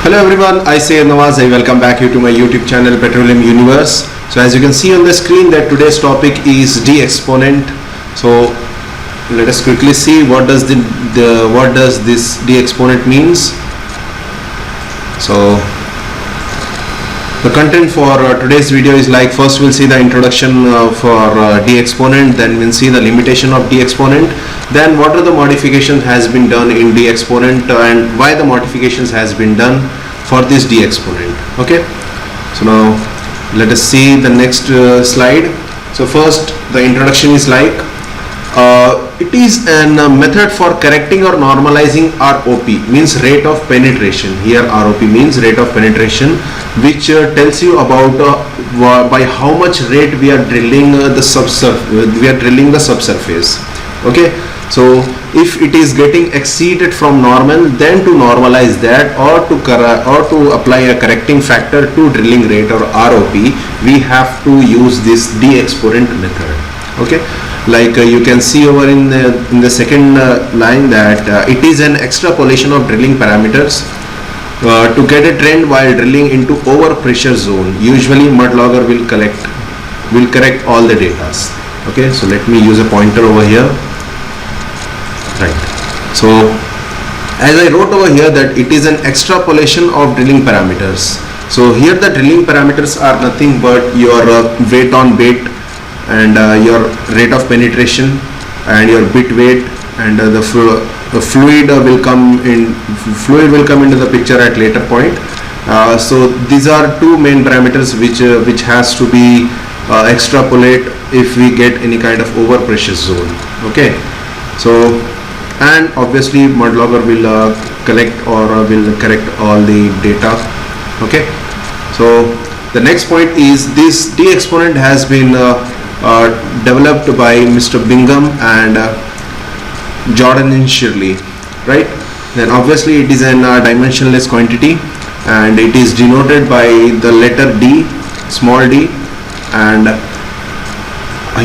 Hello everyone, I say Nawaz. I welcome back you to my YouTube channel Petroleum Universe. So as you can see on the screen that today's topic is D exponent. So let us quickly see what does this D exponent means. So the content for today's video is like, first we'll see the introduction for D exponent, then we'll see the limitation of D exponent, then what are the modifications has been done in D exponent and why the modifications has been done for this D exponent. Okay, so now let us see the next slide. So first the introduction is like, it is a method for correcting or normalizing ROP, means rate of penetration. Here ROP means rate of penetration, which tells you about by how much rate we are drilling the subsurface. Okay, so if it is getting exceeded from normal, then to normalize that or to apply a correcting factor to drilling rate or ROP, we have to use this D exponent method. Okay, like you can see over in the second line that it is an extrapolation of drilling parameters to get a trend while drilling into overpressure zone. Usually mudlogger will correct all the data. Okay, so let me use a pointer over here. Right, so as I wrote over here that it is an extrapolation of drilling parameters. So here the drilling parameters are nothing but your weight on bait and your rate of penetration and your bit weight, and the fluid will come into the picture at later point. So these are two main parameters which has to be extrapolate if we get any kind of overpressure zone. Okay, so and obviously mudlogger will collect or will correct all the data. Okay, so the next point is this D exponent has been developed by Mr. Bingham and Jordan and Shirley, right? Then obviously it is a dimensionless quantity and it is denoted by the letter D, small d, and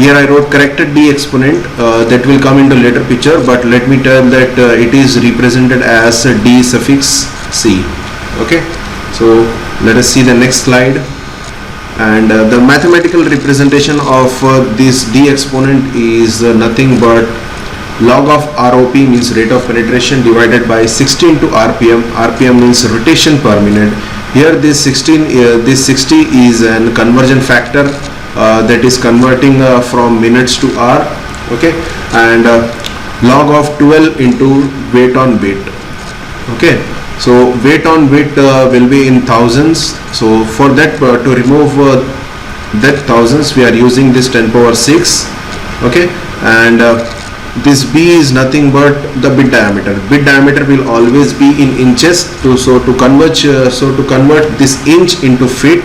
here I wrote corrected D exponent that will come into later picture, but let me tell that it is represented as D suffix C. Okay, so let us see the next slide. And the mathematical representation of this D exponent is nothing but log of ROP, means rate of penetration, divided by 60 into RPM. RPM means rotation per minute. Here this 60 is a conversion factor that is converting from minutes to hour. Okay, and log of 12 into weight on bit. Okay, so weight on bit will be in thousands. So for that to remove that thousands, we are using this 10 power 6. Okay, and this B is nothing but the bit diameter. Bit diameter will always be in inches. To convert this inch into feet,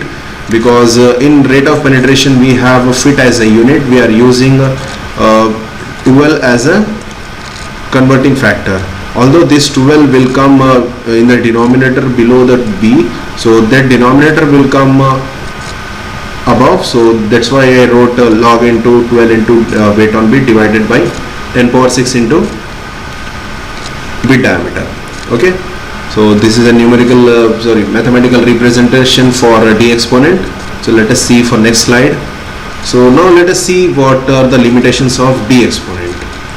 because in rate of penetration we have a feet as a unit. We are using 12 as a converting factor. Although this 12 will come in the denominator below the B, so that denominator will come above. So that's why I wrote log into 12 into weight on bit divided by 10 power 6 into bit diameter. Okay, so this is a mathematical representation for D exponent. So let us see for next slide. So now let us see what are the limitations of D exponent.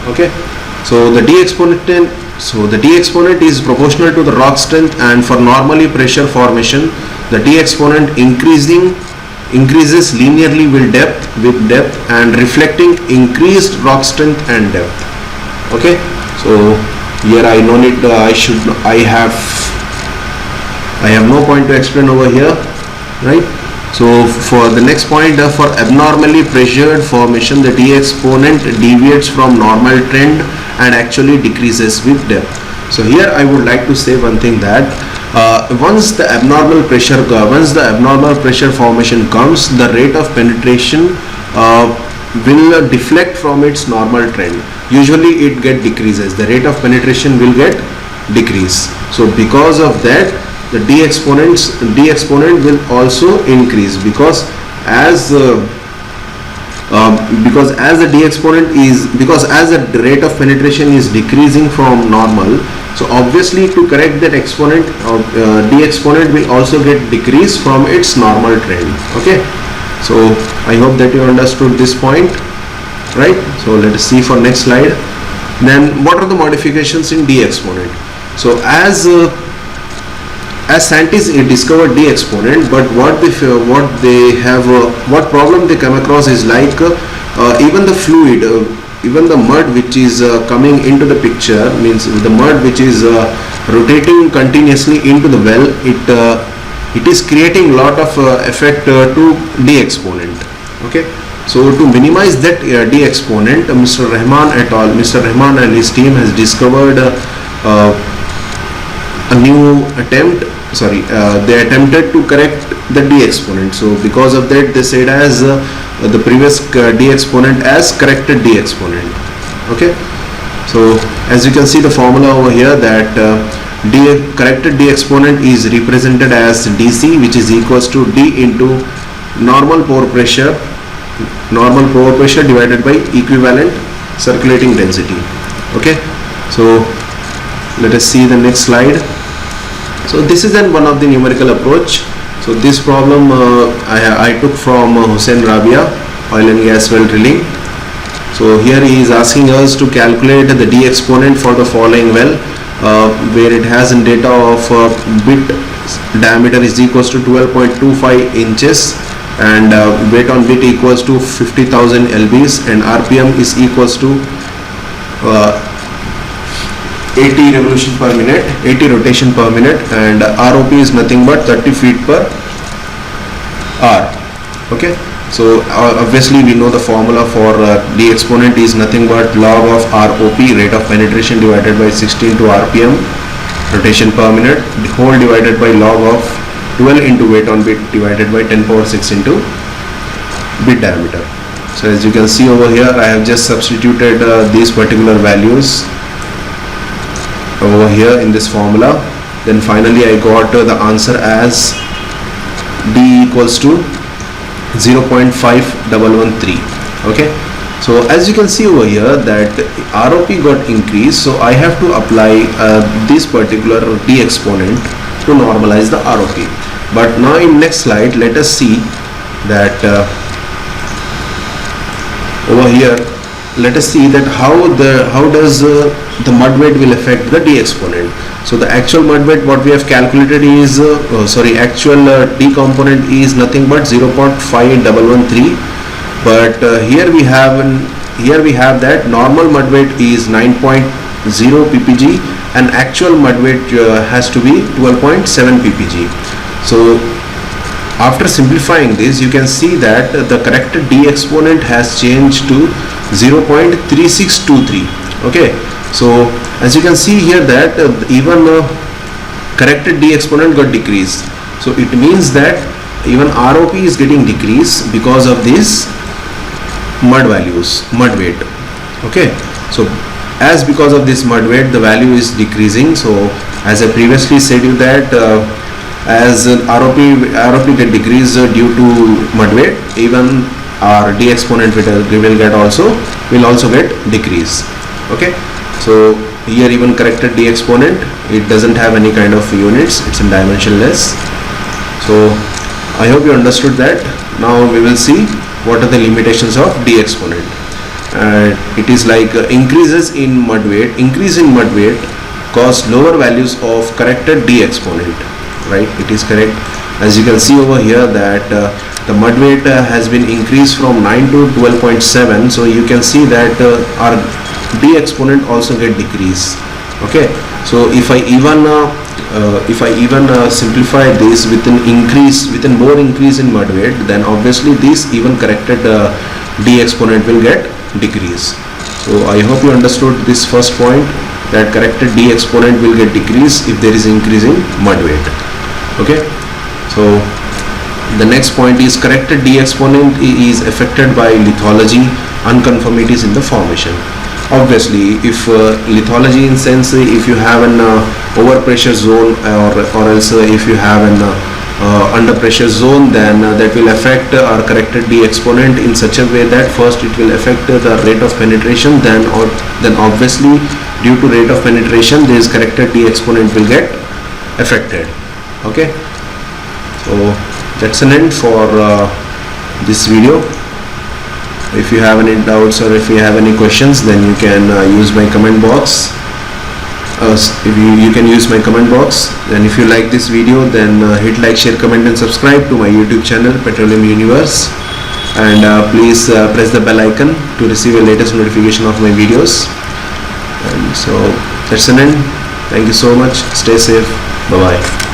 Okay, so the D exponent is proportional to the rock strength, and for normally pressure formation the D exponent increases linearly with depth and reflecting increased rock strength and depth. Okay, so here I have no point to explain over here, right? So for the next point, for abnormally pressured formation, the D exponent deviates from normal trend and actually decreases with depth. So here I would like to say one thing, that once the abnormal pressure formation comes, the rate of penetration will deflect from its normal trend. Usually it decreases. The rate of penetration will get decrease. So because of that, the D exponent will also increase, because as because as the d exponent is, because as the rate of penetration is decreasing from normal, so obviously to correct that exponent, d exponent will also get decreased from its normal trend. Okay, so I hope that you understood this point, right? So let us see for next slide. Then what are the modifications in d exponent? So as scientists discovered d exponent, but what problem they come across is like even the fluid, even the mud which is coming into the picture, means the mud which is rotating continuously into the well, it is creating a lot of effect to d exponent. Okay, so to minimize that d exponent, Mr. Rahman and his team has discovered a new attempt. They attempted to correct the d exponent. So because of that, they said as the previous d exponent as corrected d exponent. Okay, so as you can see the formula over here, that corrected d exponent is represented as dc, which is equals to d into normal pore pressure divided by equivalent circulating density. Okay, so let us see the next slide. So this is one of the numerical approach. So this problem I took from Hussein Rabia, oil and gas well drilling. So here he is asking us to calculate the d exponent for the following well, where it has in data of bit diameter is equals to 12.25 inches and weight on bit equals to 50,000 lbs and rpm is equals to 80 revolution per minute, 80 rotation per minute, and ROP is nothing but 30 feet per hour. Okay, so obviously we know the formula for d exponent is nothing but log of ROP, rate of penetration, divided by 16 to RPM, rotation per minute, the whole divided by log of 12 into weight on bit divided by 10 power 6 into bit diameter. So as you can see over here, I have just substituted these particular values over here in this formula. Then finally I got the answer as d equals to 0.5113. okay, so as you can see over here that ROP got increased, so I have to apply this particular d exponent to normalize the ROP. But now in next slide, let us see that over here, let us see that how does the mud weight will affect the d exponent. So the actual mud weight what we have calculated is actual d component is nothing but 0.5113, but here we have that normal mud weight is 9.0 ppg and actual mud weight has to be 12.7 ppg. So after simplifying this, you can see that the corrected d exponent has changed to 0.3623. okay, so as you can see here that even corrected d exponent got decreased, so it means that even ROP is getting decreased because of this mud weight. Okay, so as because of this mud weight the value is decreasing. So as I previously said you that as ROP get decreased due to mud weight, even our d exponent will also get decreased. Okay, so here even corrected d exponent, it doesn't have any kind of units, it's in dimensionless. So I hope you understood that. Now we will see what are the limitations of d exponent. It is like increase in mud weight cause lower values of corrected d exponent, right? It is correct. As you can see over here that the mud weight has been increased from 9 to 12.7, so you can see that our d exponent also get decreased. Okay, so if I even simplify this with more increase in mud weight, then obviously this even corrected d exponent will get decreased. So I hope you understood this first point, that corrected d exponent will get decreased if there is increase in mud weight. Okay, so the next point is corrected d exponent is affected by lithology, unconformities in the formation. Obviously, if lithology in sense, if you have an overpressure zone or else if you have an under pressure zone, then that will affect our corrected D exponent in such a way that first it will affect the rate of penetration, then obviously due to rate of penetration this corrected D exponent will get affected. Okay, so that's an end for this video. If you have any doubts or if you have any questions, then you can use my comment box. You can use my comment box. And if you like this video, then hit like, share, comment and subscribe to my YouTube channel Petroleum Universe, and please press the bell icon to receive a latest notification of my videos. And so that's an end. Thank you so much. Stay safe. Bye bye.